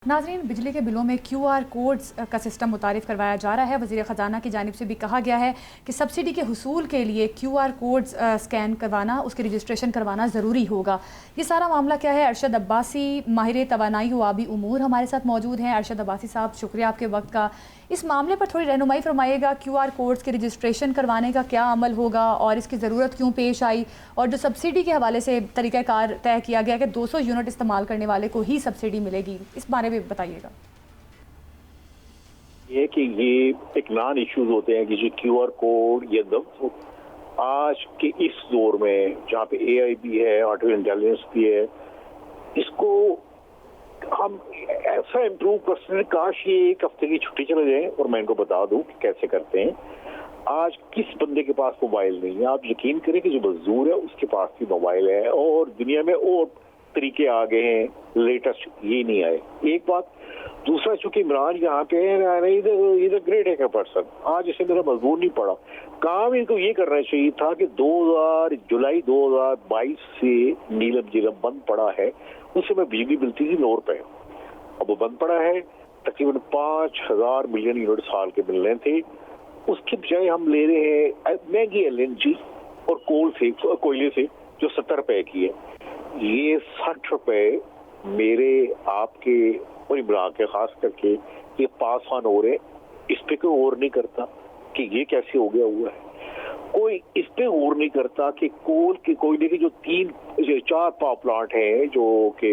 नाज़रीन, बिजली के बिलों में QR कोड्स का सिस्टम मुतारिफ़ करवाया जा रहा है। वज़ीर ख़जाना की जानिब से भी कहा गया है कि सब्सिडी के हुसूल के लिए QR कोड्स स्कैन करवाना, उसकी रजिस्ट्रेशन करवाना ज़रूरी होगा। ये सारा मामला क्या है? अरशद अब्बासी, माहिर तवानाई व आबी उमूर हमारे साथ मौजूद हैं। अरशद अब्बासी साहब, शुक्रिया आपके वक्त का। इस मामले पर थोड़ी रहनुमाई फरमाइएगा। QR कोड्स के रजिस्ट्रेशन करवाने का क्या अमल होगा और इसकी ज़रूरत क्यों पेश आई, और जो सब्सिडी के हवाले से तरीक़ाकार तय किया गया कि 200 यूनिट इस्तेमाल करने वाले को ही सब्सिडी मिलेगी, इस बारे में बताइएगा। ये कि ये एक नॉन इश्यूज होते हैं कि जो QR कोड या आज के इस दौर में जहाँ पे AI भी है, आर्टिफिशियल इंटेलिजेंस भी है, इसको हम ऐसा इम्प्रूव कर सकते हैं। काश ये एक हफ्ते की छुट्टी चले जाए और मैं इनको बता दूं कि कैसे करते हैं। आज किस बंदे के पास मोबाइल नहीं है? आप यकीन करें कि जो मजदूर है उसके पास भी मोबाइल है, और दुनिया में और तरीके आ गए हैं, लेटेस्ट ये नहीं आए। एक बात। दूसरा, चूंकि इमरान यहाँ पे है, इधर ग्रेट है पर्सन, आज इसे मेरा मजबूर नहीं पड़ा। काम इनको ये करना चाहिए था कि जुलाई 2022 से नीलम झीलम बंद पड़ा है, उससे में बिजली मिलती थी 9 रुपए। अब वो बंद पड़ा है, तकरीबन 5000 मिलियन यूनिट साल के मिलने थे, उसके बजाय हम ले रहे हैं महंगी LNG और कोयले से जो 70 रुपए की है। ये 60 रुपए मेरे, आपके और इमरान के खास करके ये पास ऑन हो रहे, इस पे कोई और नहीं करता कि ये कैसे हो गया हुआ है। कोई इस पे और नहीं करता कि कोयले के जो 4 पावर प्लांट हैं जो कि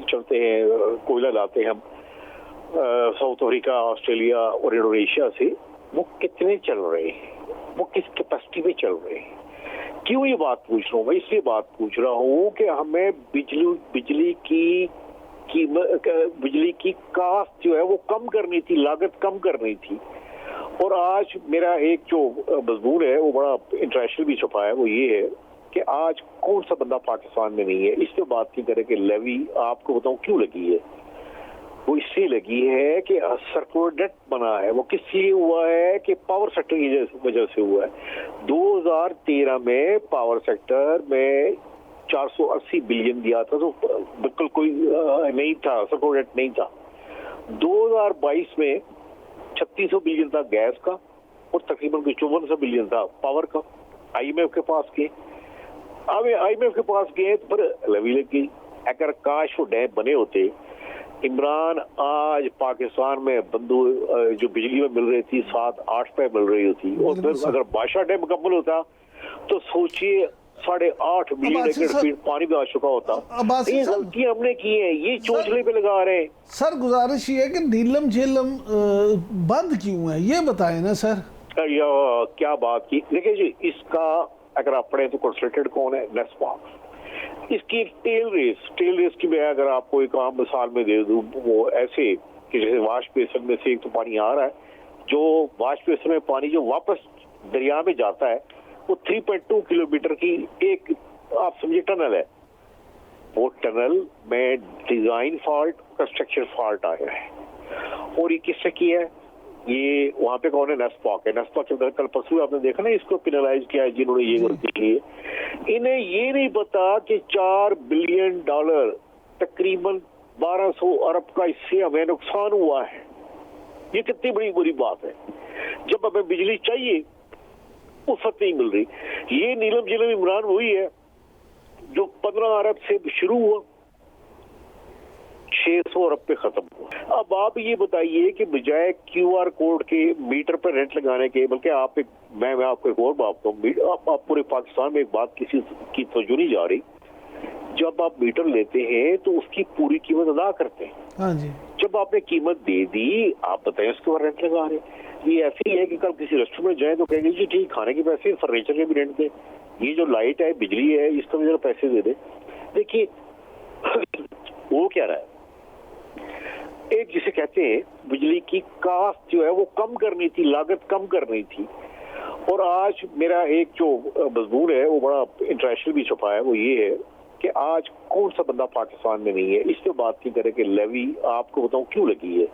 चलते हैं, कोयला लाते हैं हम साउथ अफ्रीका, ऑस्ट्रेलिया और इंडोनेशिया से, वो कितने चल रहे हैं, वो किस कैपेसिटी पे चल रहे हैं। क्यों ये बात पूछ रहा हूँ मैं? इसलिए बात पूछ रहा हूँ कि हमें बिजली की कास्ट जो है वो कम करनी थी, लागत कम करनी थी। और आज मेरा एक जो मजबूर है, वो बड़ा इंटरनेशनल भी छपा है, वो ये है कि आज कौन सा बंदा पाकिस्तान में नहीं है इस पे बात नहीं करे कि लेवी, आपको बताऊं क्यों लगी है। वो इससे लगी है कि सर्कुलर डेट बना है। वो किस लिए हुआ है? कि पावर सेक्टर की वजह से हुआ है। 2013 में पावर सेक्टर में 480 बिलियन दिया था, तो बिल्कुल कोई नहीं था, सर्कुलर डेट नहीं था। 2022 में 3600 बिलियन था गैस का, और तकरीबन 5400 बिलियन था पावर का। IMF के पास गए, अब IMF के पास गए पर लवी लगी। अगर काश वो डैम बने होते, इमरान आज पाकिस्तान में जो बिजली में मिल रही थी 7-8 रुपए मिल रही होती, और फिर अगर बादशाह डैम मुकम्मल होता तो सोचिए 8.5 मिलियन एकड़ फीट पानी भी आ चुका होता। ये गलती हमने की है, ये चोचले पे लगा रहे हैं। सर, गुजारिश ये है कि नीलम झेलम बंद क्यों है, ये बताएं ना सर। क्या बात की। देखिए जी, इसका अगर आप पढ़े तो कंसल्टेंट कौन है? नेस्पाक। इसकी एक टेल रेस की मैं अगर आपको एक आम मिसाल में दे दूं, वो ऐसे कि जैसे वाश बेसिन में से एक तो पानी आ रहा है, जो वाश बेसिन में पानी जो वापस दरिया में जाता है, वो 3.2 किलोमीटर की एक, आप समझिए, टनल है। वो टनल में डिजाइन फॉल्ट, कंस्ट्रक्शन फॉल्ट आया है, और ये किससे किया है? ये वहां पे कौन है? नेस्पाक है। नेस्पाक के कल परसों आपने देखा ना, इसको पेनलाइज किया है जिन्होंने ये गलती की है। इन्हें ये नहीं पता कि $4 बिलियन तकरीबन 1200 अरब का इससे हमें नुकसान हुआ है। ये कितनी बड़ी बुरी बात है। जब हमें बिजली चाहिए उस वक्त नहीं मिल रही। ये नीलम झीलम इमरान वही है जो 15 अरब से शुरू हुआ, 600 अरब पे खत्म हुआ। अब आप ये बताइए कि बजाय QR कोड के मीटर पर रेंट लगाने के, बल्कि मैं आपको एक और बात बताऊं, आप पूरे पाकिस्तान में एक बात किसी की तवज्जो नहीं जा रही। जब आप मीटर लेते हैं तो उसकी पूरी कीमत अदा करते हैं। हाँ जी। जब आपने कीमत दे दी, आप बताएं उसके बाद रेंट लगा रहे। ये ऐसे ही है कि कल किसी रेस्टोरेंट में जाए तो कहेंगे जी ठीक, खाने के पैसे, फर्नीचर के भी रेंट दे, ये जो लाइट है, बिजली है, इसका भी जरा पैसे दे दे। देखिए वो क्या रहा है, एक जिसे कहते हैं बिजली की कास्ट जो है वो कम करनी थी, लागत कम करनी थी। और आज मेरा एक जो मजबूर है, वो बड़ा इंटरनेशनल भी छपा है, वो ये है कि आज कौन सा बंदा पाकिस्तान में नहीं है इस पे बात नहीं करे कि लेवी, आपको बताऊं क्यों लगी है।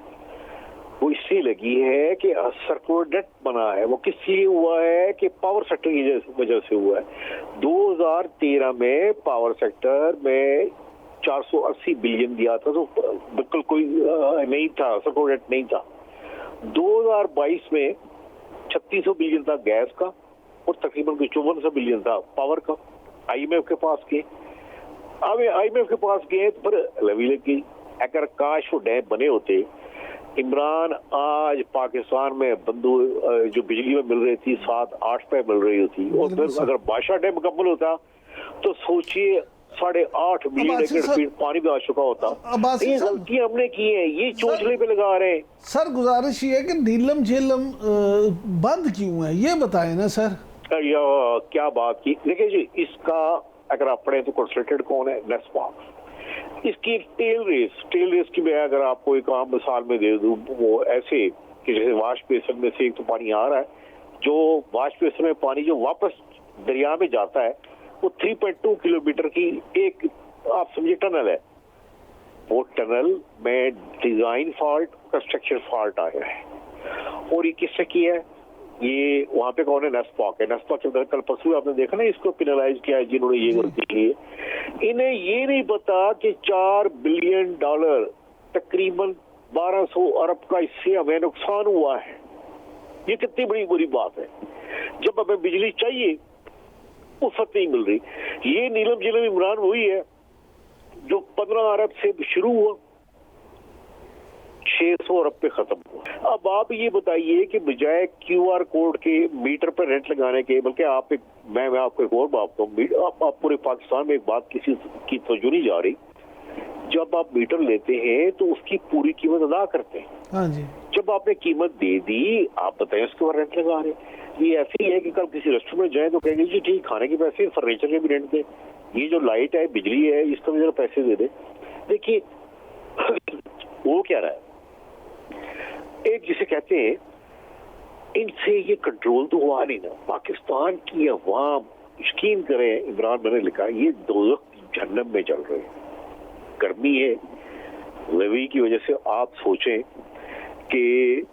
वो इससे लगी है कि सर्कुलर डेट बना है। वो किस लिए हुआ है? कि पावर सेक्टर की वजह से हुआ है। 2013 में पावर सेक्टर में 480 बिलियन दिया था, तो बिल्कुल कोई नहीं था, सपोर्ट नहीं था। 2022 में 3600 बिलियन था गैस का और तकरीबन 5400 बिलियन था पावर का। IMF के पास गए, अब IMF के पास गए पर लवी लग गई। अगर काश वो डैम बने होते, इमरान आज पाकिस्तान में जो बिजली में मिल रही थी 7-8 पे मिल रही होती, और फिर अगर बादशाह डैम मुकम्मल होता तो सोचिए 8.5 मिलियन एकड़ फीट पानी भी आ चुका होता। ये गलती हमने की है, ये चोचले पे लगा रहे हैं। सर गुजारिश ये है कि नीलम झेलम बंद क्यों है, ये बताएं ना सर। क्या बात की, देखिए जी, इसका अगर आप पढ़े तो कंसल्टेंट कौन है, नेस्पाक। इसकी एक टेल रेस की मैं अगर आपको एक आम मिसाल में दे दूं, वो ऐसे कि जैसे वाश बेसिन में से एक तो पानी आ रहा है, जो वाश बेसिन में पानी जो वापस दरिया में जाता है वो 3.2 किलोमीटर की एक आप समझिए टनल है। वो टनल में डिजाइन फॉल्ट, कंस्ट्रक्शन फॉल्ट आया है, और ये किससे किया है? ये वहां पे कौन है? नेस्पाक है। नेस्पाक के कल परसों आपने देखा ना, इसको पेनलाइज किया है जिन्होंने ये गलती की है। इन्हें ये नहीं पता कि $4 बिलियन तकरीबन 1200 अरब का इससे हमें नुकसान हुआ है। ये कितनी बड़ी बुरी बात है। जब हमें बिजली चाहिए उस वक्त नहीं मिल रही। ये नीलम झेलम इमरान वही है जो 15 अरब से शुरू हुआ, 600 अरब पे खत्म हुआ। अब आप ये बताइए कि बजाय QR कोड के मीटर पर रेंट लगाने के, बल्कि मैं आपको एक और बात बताऊं, आप पूरे पाकिस्तान में एक बात किसी की तवज्जो नहीं जा रही, जब आप मीटर लेते हैं तो उसकी पूरी कीमत अदा करते हैं। हाँ जी। जब आपने कीमत दे दी, आप बताएं उसके बाद रेंट लगा रहे हैं। ये ऐसे ही है कि कल किसी रेस्टोरेंट में जाए तो कहेंगे जी ठीक, खाने के पैसे, फर्नीचर के भी रेंट दे, ये जो लाइट है, बिजली है, इसका भी जरा पैसे दे दे। देखिए वो क्या रहा है, एक जिसे कहते हैं, इनसे ये कंट्रोल तो हुआ नहीं ना। पाकिस्तान की अवाम यकीन करें, इमरान मैंने लिखा, ये दोज़ख जहन्नम में चल रहे हैं। गर्मी है, लवी की वजह से आप सोचें कि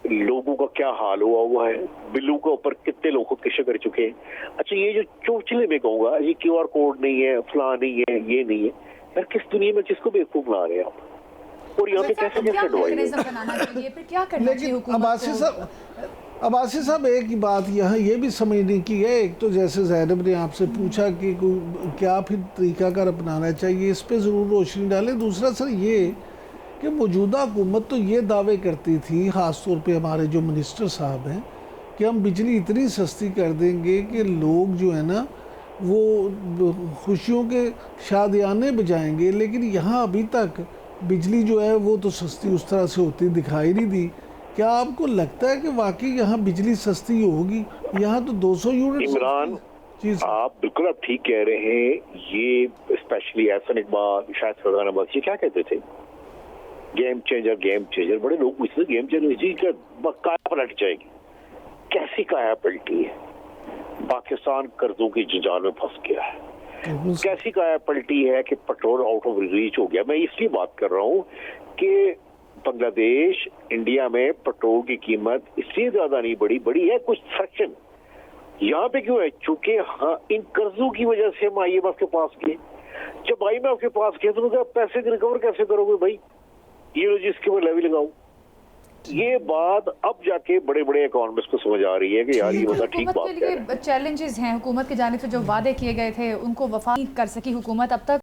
लोगों का क्या हाल हुआ है, बिल्लू के ऊपर कितने लोग खुदकुशी कर चुके हैं। अच्छा, ये जो चोचले में कहूंगा, ये QR कोड नहीं है, फलां नहीं है, ये नहीं है, यार किस दुनिया में किसको बेवकूफ बना रहे हैं आप? और यहाँ पे कैसे लेकिन अब्बासी साहब एक ही बात यहाँ ये भी समझने की है, एक तो जैसे ज़ैनब ने आपसे पूछा कि क्या फिर तरीकाकार अपनाना चाहिए, इस पे ज़रूर रोशनी डालें। दूसरा सर ये कि मौजूदा हुकूमत तो ये दावे करती थी, ख़ास तौर पे हमारे जो मिनिस्टर साहब हैं, कि हम बिजली इतनी सस्ती कर देंगे कि लोग जो है ना वो खुशियों के शादियाने बजाएंगे, लेकिन यहाँ अभी तक बिजली जो है वो तो सस्ती उस तरह से होती दिखाई नहीं दी। क्या आपको लगता है कि वाकई यहाँ बिजली सस्ती होगी? यहाँ तो 200 यूनिट। इमरान, आप बिल्कुल आप ठीक कह रहे हैं। ये स्पेशली एहसन इकबाल, शायद फरहान अब्बासी, ये क्या कहते थे, गेम चेंजर। बड़े लोग पूछते गेम चेंजर जी का काया पलट जाएगी। कैसी काया पलटी है? पाकिस्तान कर्जों की जंजाल में फंस गया है। कैसी काया पलटी है कि पेट्रोल आउट ऑफ रीच हो गया। मैं इसलिए बात कर रहा हूँ कि बांग्लादेश, इंडिया में पेट्रोल की कीमत इसलिए ज्यादा नहीं बढ़ी है कुछ सेक्शन। यहाँ पे क्यों है? चूंकि हाँ, इन कर्जों की वजह से हम IMF के पास गए। जब IMF के पास गए तो पैसे रिकवर कैसे करोगे भाई? ये जिसके ऊपर लेवी लगाओ। ये बात अब जाके बड़े बड़े इकोनॉमिस्ट को समझ आ रही है कि यार ये बंदा ठीक बात कह रहा है। चैलेंजेस हैं हुकूमत की जानिब से, जो वादे किए गए थे उनको वफा नहीं कर सकी हुकूमत अब तक।